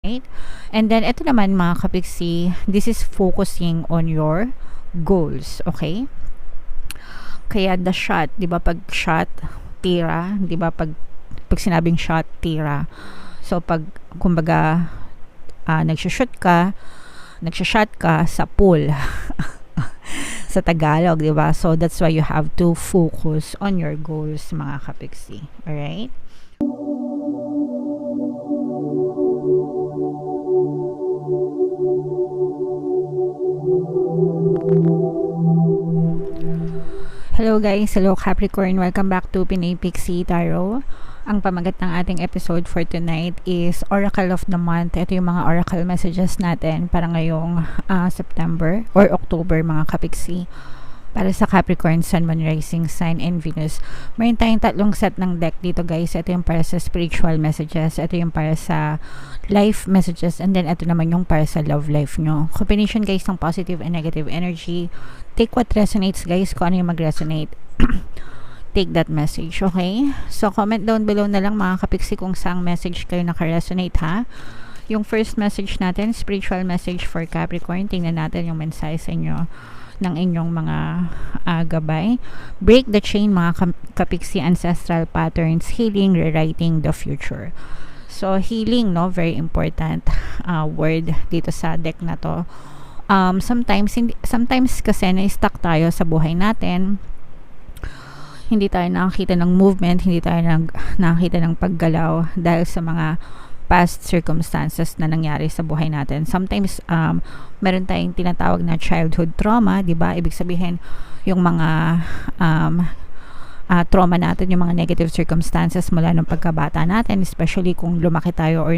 Right? And then, ito naman mga kapiksi, this is focusing on your goals. Okay? Kaya the shot, di ba pag shot, tira, di ba pag sinabing shot, tira. So, pag, kumbaga, nagsha-shot ka sa pool. Sa Tagalog, di ba? So, that's why you have to focus on your goals, mga kapiksi. Alright? Hello guys, hello Capricorn, welcome back to Pinay Pixie Tarot. Ang pamagat ng ating episode for tonight is Oracle of the Month. Ito yung mga oracle messages natin para ngayong September or October mga kapiksi. Para sa Capricorn, Sun, Moon, Rising Sign, and Venus. Mayroon tayong tatlong set ng deck dito guys. Ito yung para sa spiritual messages. Ito yung para sa life messages. And then ito naman yung para sa love life nyo. Combination guys ng positive and negative energy. Take what resonates guys. Kung ano yung mag-resonate. Take that message, okay? So comment down below na lang mga kapiksi kung saang message kayo naka-resonate ha. Yung first message natin, spiritual message for Capricorn. Tingnan natin yung mensahe sa inyo ng inyong mga gabay. Break the chain mga kapiksi, ancestral patterns, healing, rewriting the future. So healing, no, very important word dito sa deck na to. Sometimes kasi na-stuck tayo sa buhay natin. Hindi tayo nakakita ng movement, hindi tayo nakakita ng paggalaw dahil sa mga past circumstances na nangyari sa buhay natin. Sometimes meron tayong tinatawag na childhood trauma, 'di ba? Ibig sabihin yung mga trauma natin, yung mga negative circumstances mula nung pagkabata natin, especially kung lumaki tayo or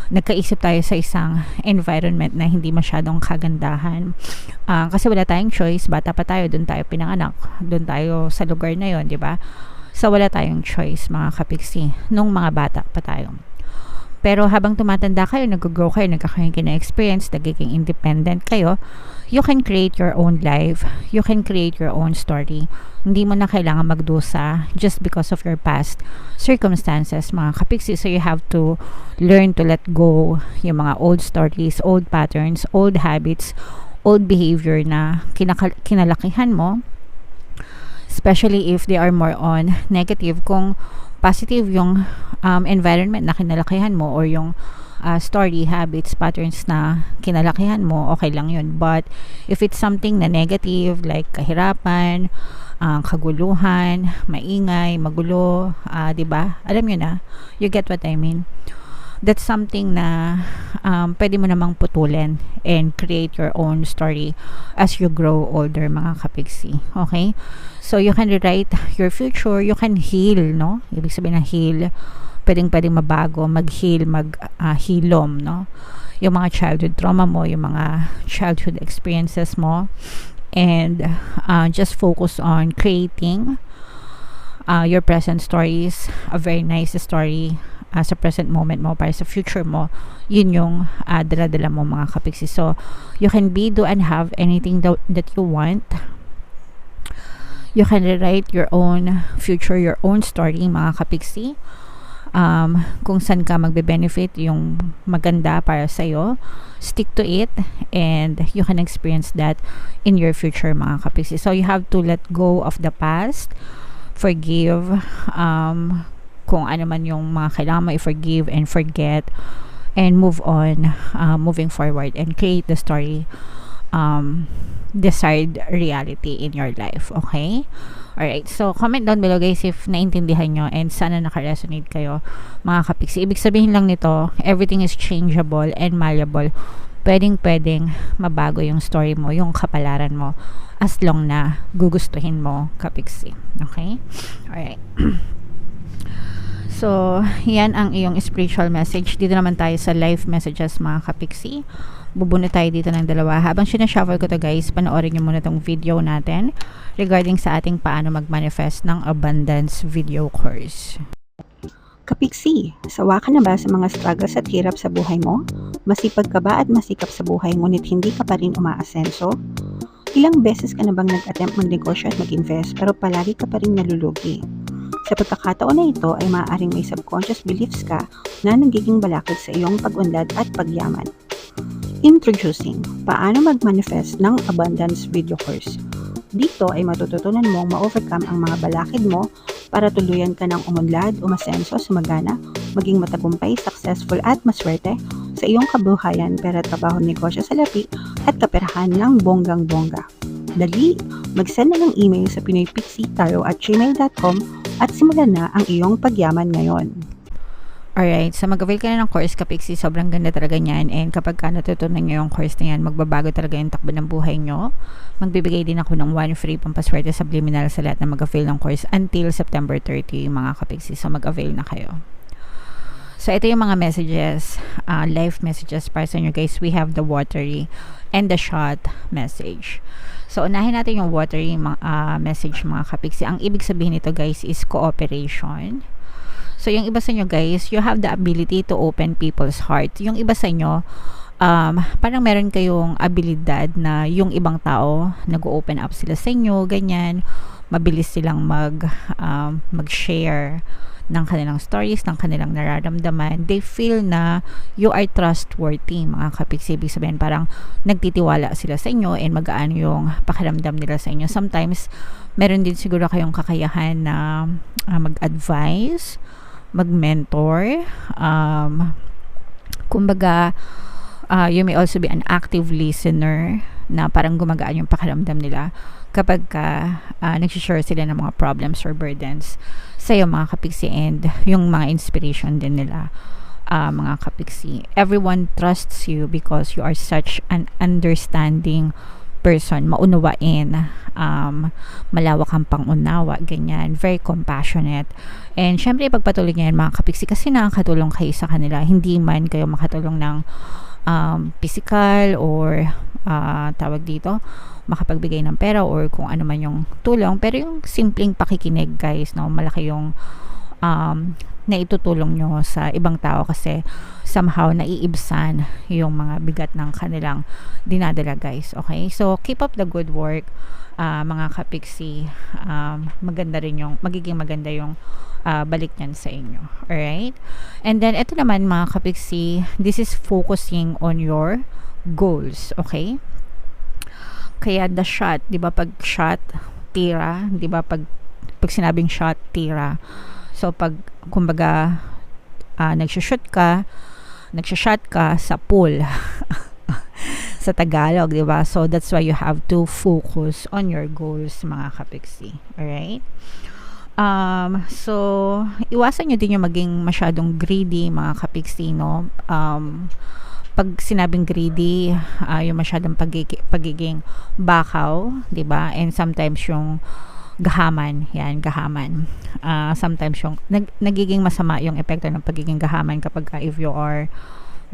nagkaisip tayo sa isang environment na hindi masyadong kagandahan. Kasi wala tayong choice, bata pa tayo, doon tayo pinanganak, doon tayo sa lugar na yon, 'di ba? So wala tayong choice mga kapiksi nung mga bata pa tayo. Pero habang tumatanda kayo, nag-grow kayo, nagkakaroon kayo ng experience, nagiging independent kayo, you can create your own life, you can create your own story. Hindi mo na kailangan magdusa just because of your past circumstances, mga kapiksi. So you have to learn to let go yung mga old stories, old patterns, old habits, old behavior na kinalakihan mo, especially if they are more on negative. Kung positive yung environment na kinalakihan mo or yung story, habits, patterns na kinalakihan mo, okay lang yun. But if it's something na negative like kahirapan, kaguluhan, maingay, magulo, 'di ba? Alam niyo na, you get what I mean. That's something na pwede mo namang putulin and create your own story as you grow older mga kapiksi. Okay? So you can rewrite your future, you can heal, no? Ibig sabihin na heal, pwedeng mabago, mag-heal, hilom, no? Yung mga childhood trauma mo, yung mga childhood experiences mo, and just focus on creating your present stories, a very nice story sa present moment mo, para sa future mo. Yun yung dala-dala mo mga kapiksi. So you can be, do, and have anything that you want. You can rewrite your own future, your own story mga kapiksi. Kung saan ka magbe-benefit, yung maganda para sa'yo, stick to it, and you can experience that in your future mga kapiksi. So you have to let go of the past, forgive kung ano man yung mga kailangan mo i-forgive and forget, and move on, moving forward, and create the story, desired reality in your life. Okay? Alright, so comment down below guys if naintindihan nyo, and sana naka-resonate kayo mga kapiksi. Ibig sabihin lang nito, everything is changeable and malleable. Pwedeng mabago yung story mo, yung kapalaran mo, as long na gugustuhin mo kapiksi. Okay? Alright. So, yan ang iyong spiritual message. Dito naman tayo sa life messages mga kapiksi. Bubunot tayo dito ng dalawa. Habang sinashuffle ko to guys, panoorin nyo muna tong video natin regarding sa ating paano mag-manifest ng abundance video course. Kapiksi, sawa ka na ba sa mga struggles at hirap sa buhay mo? Masipag ka ba at masikap sa buhay ngunit hindi ka pa rin umaasenso? Ilang beses ka na bang nag-attempt mag-negosyo at mag-invest pero palagi ka pa rin nalulugi? Sa pagkakataon na ito ay maaaring may subconscious beliefs ka na nagiging balakid sa iyong pag-unlad at pagyaman. Introducing, paano mag-manifest ng abundance video course. Dito ay matututunan mong ma-overcome ang mga balakid mo para tuluyan ka ng umunlad, umasenso, sumagana, maging matagumpay, successful at maswerte sa iyong kabuhayan, pera, trabaho, negosyo, salapi at kaperahan ng bonggang-bongga. Dali, mag-send na ng email sa pinoypixie@gmail.com at simulan na ang iyong pagyaman ngayon. Alright, so mag-avail ka na ng course Kapixie, sobrang ganda talaga niyan, and kapag ka natutunan nyo yung course na yan, magbabago talaga yung takbo ng buhay nyo. Magbibigay din ako ng 1 free pampaswerte subliminal sa lahat na mag-avail ng course until September 30 mga Kapixie, so mag-avail na kayo. So ito yung mga messages, live messages para sa inyo guys. We have the watery and the shot message. So unahin natin yung watery message mga Kapixie. Ang ibig sabihin nito guys is cooperation. So, yung iba sa inyo guys, you have the ability to open people's heart. Yung iba sa inyo, parang meron kayong abilidad na yung ibang tao, nag-open up sila sa inyo, ganyan. Mabilis silang mag-share ng kanilang stories, ng kanilang nararamdaman. They feel na you are trustworthy, mga Kapixie. Ibig sabihin, parang nagtitiwala sila sa inyo and magaan yung pakiramdam nila sa inyo. Sometimes, meron din siguro kayong kakayahan na mag-advise, mag-mentor, kumbaga you may also be an active listener na parang gumagaan yung pakiramdam nila kapag nag-share sila ng mga problems or burdens sa iyo mga Kapixie, and yung mga inspiration din nila mga Kapixie. Everyone trusts you because you are such an understanding person, maunawain, malawak ang pangunawa, ganyan, very compassionate. And syempre ipagpatuloy niya yan mga Kapixie kasi nakakatulong kayo sa kanila, hindi man kayo makatulong ng physical or tawag dito, makapagbigay ng pera or kung ano man yung tulong, pero yung simpleng pakikinig guys, no, malaki yung na itutulong nyo sa ibang tao kasi somehow naiibsan yung mga bigat ng kanilang dinadala guys. Okay, so keep up the good work mga Kapixie. Maganda rin yung magiging maganda yung balik niyan sa inyo. Alright, and then ito naman mga Kapixie, this is focusing on your goals. Okay, kaya the shot, di ba, pag shot tira, di ba, pag sinabing shot tira, so pag kumbaga nagsha-shot ka sa pool sa Tagalog, di ba? So that's why you have to focus on your goals mga Kapixie. Alright, so iwasan nyo din yung maging masyadong greedy mga Kapixie, no? Pag sinabing greedy, yung masyadong pagiging bakaw, di ba? And sometimes yung gahaman, yan, gahaman. Sometimes yung nagiging masama yung epekto ng pagiging gahaman kapag if you are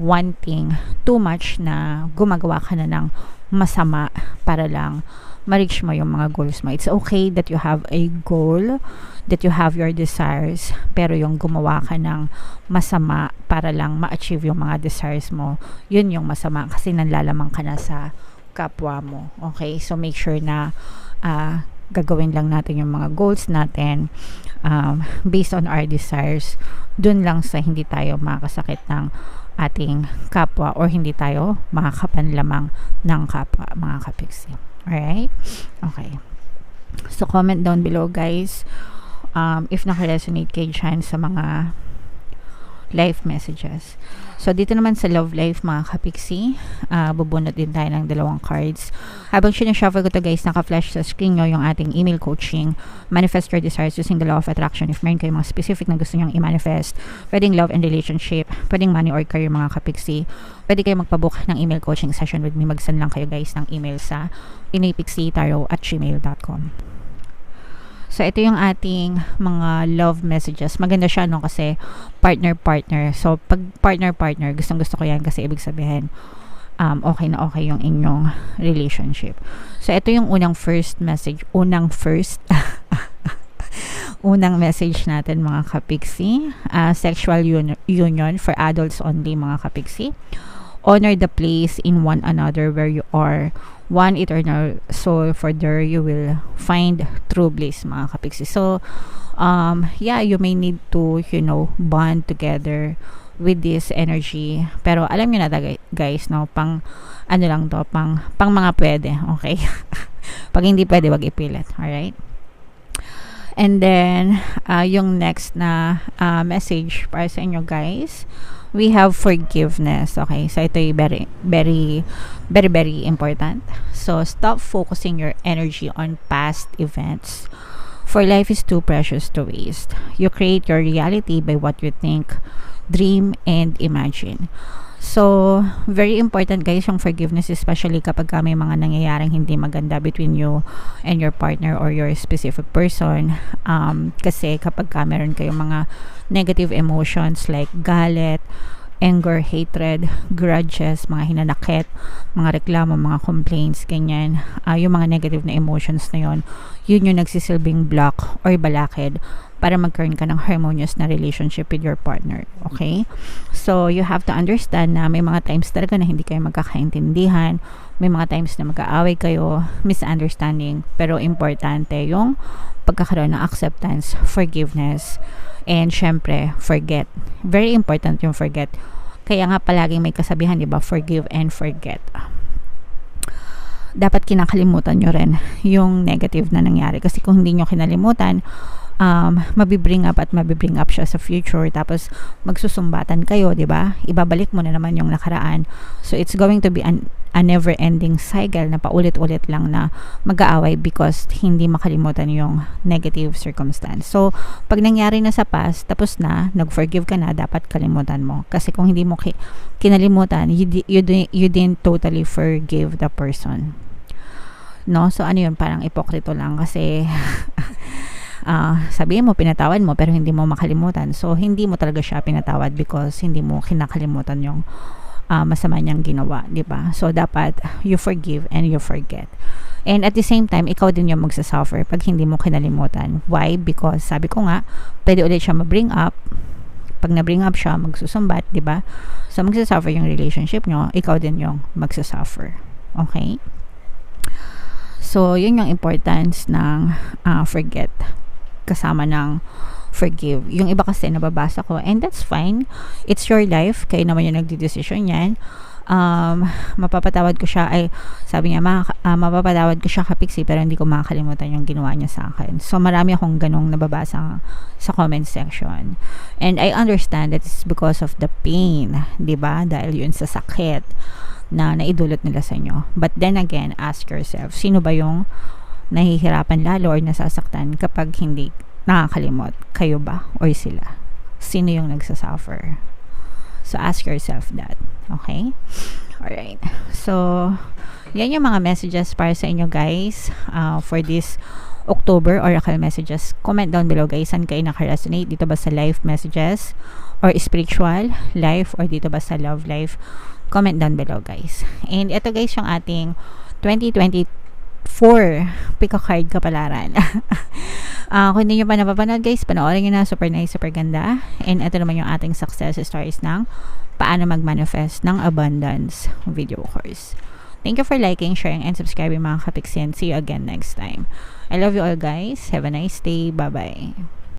wanting too much na gumagawa ka na ng masama para lang ma-reach mo yung mga goals mo. It's okay that you have a goal, that you have your desires, pero yung gumawa ka ng masama para lang ma-achieve yung mga desires mo, yun yung masama kasi nanlalamang ka na sa kapwa mo. Okay, so make sure na gagawin lang natin yung mga goals natin based on our desires, dun lang sa hindi tayo makakasakit ng ating kapwa or hindi tayo makakapanlamang ng kapwa mga Kapixie. Alright, okay, so comment down below guys if naka-resonate kayo dyan sa mga life messages. So dito naman sa love life mga Kapixie, bubunot din tayo ng 2 cards. Habang sinashuffle ko to guys, naka-flash sa screen nyo yung ating email coaching, Manifest Your Desires Using the Law of Attraction. If meron kayo mga specific na gusto nyong i-manifest, pwedeng love and relationship, pwedeng money or career mga Kapixie, pwede kayo magpabook ng email coaching session with me. Mag-send lang kayo guys ng email sa pinoypixietarot@gmail.com. So, ito yung ating mga love messages. Maganda siya, no? Kasi partner-partner. So, pag partner-partner, gustong-gusto ko yan kasi ibig sabihin, okay na okay yung inyong relationship. So, ito yung unang message natin mga Kapixie. Sexual union for adults only mga Kapixie. Honor the place in one another where you are one eternal soul, for there you will find true bliss mga Kapixie. So yeah, you may need to, bond together with this energy. Pero alam niyo na guys, no, pang ano lang to, pang mga pwede, okay? Pag hindi pwede, wag ipilit, alright? And then, yung next na message para sa inyo guys, we have forgiveness. Okay, so ito yung very, very, very, very important. So, stop focusing your energy on past events. For life is too precious to waste. You create your reality by what you think, dream, and imagine. So, very important guys yung forgiveness, especially kapag may mga nangyayaring hindi maganda between you and your partner or your specific person. Kasi kapag meron kayong mga negative emotions like galit, anger, hatred, grudges, mga hinanakit, mga reklamo, mga complaints, ganyan, yung mga negative na emotions na yun yung nagsisilbing block or balakid para magkaroon ka ng harmonious na relationship with your partner. Okay? So, you have to understand na may mga times talaga na hindi kayo magkakaintindihan, may mga times na mag-aaway kayo, misunderstanding, pero importante yung pagkakaroon ng acceptance, forgiveness, and syempre, forget. Very important yung forget. Kaya nga palaging may kasabihan, di ba? Forgive and forget. Dapat kinakalimutan nyo rin yung negative na nangyari. Kasi kung hindi nyo kinalimutan, mabibring up siya sa future, tapos magsusumbatan kayo, di ba? Ibabalik mo na naman yung nakaraan. So it's going to be a never ending cycle na paulit-ulit lang na mag-aaway because hindi makalimutan yung negative circumstance. So pag nangyari na sa past, tapos na, nag-forgive ka na, dapat kalimutan mo. Kasi kung hindi mo kinalimutan, you didn't totally forgive the person. No? So ano yun, parang ipokrito lang kasi sabihin mo, pinatawad mo, pero hindi mo makalimutan. So, hindi mo talaga siya pinatawad because hindi mo kinakalimutan yung masama niyang ginawa, di ba? So, dapat you forgive and you forget. And at the same time, ikaw din yung magsasuffer pag hindi mo kinalimutan. Why? Because, sabi ko nga, pwede ulit siya ma-bring up. Pag na-bring up siya, magsusumbat, di ba? So, magsasuffer yung relationship nyo, ikaw din yung magsasuffer. Okay? So, yun yung importance ng forget kasama ng forgive. Yung iba kasi nababasa ko, and that's fine. It's your life. Kayo naman yung nagdidesisyon yan. Mapapatawad ko siya, sabi niya, mapapatawad ko siya kapiksi, pero hindi ko makakalimutan yung ginawa niya sa akin. So, marami akong ganong nababasa sa comment section. And I understand that it's because of the pain, diba? Dahil yun sa sakit na naidulot nila sa inyo. But then again, ask yourself, sino ba yung nahihirapan lalo or nasasaktan kapag hindi nakakalimot? Kayo ba or sila? Sino yung nagsasuffer? So, ask yourself that. Okay? Alright. So, yan yung mga messages para sa inyo guys for this October Oracle messages. Comment down below guys, saan kayo naka-resonate? Dito ba sa life messages or spiritual life or dito ba sa love life? Comment down below guys. And ito guys yung ating 2024 pick a card kapalaran. Kung hindi nyo pa napapanood guys, panoorin nyo na, super nice, super ganda. And ito naman yung ating success stories ng paano mag-manifest ng abundance video course. Thank you for liking, sharing, and subscribing mga kapiksin. See you again next time. I love you all guys. Have a nice day. Bye-bye.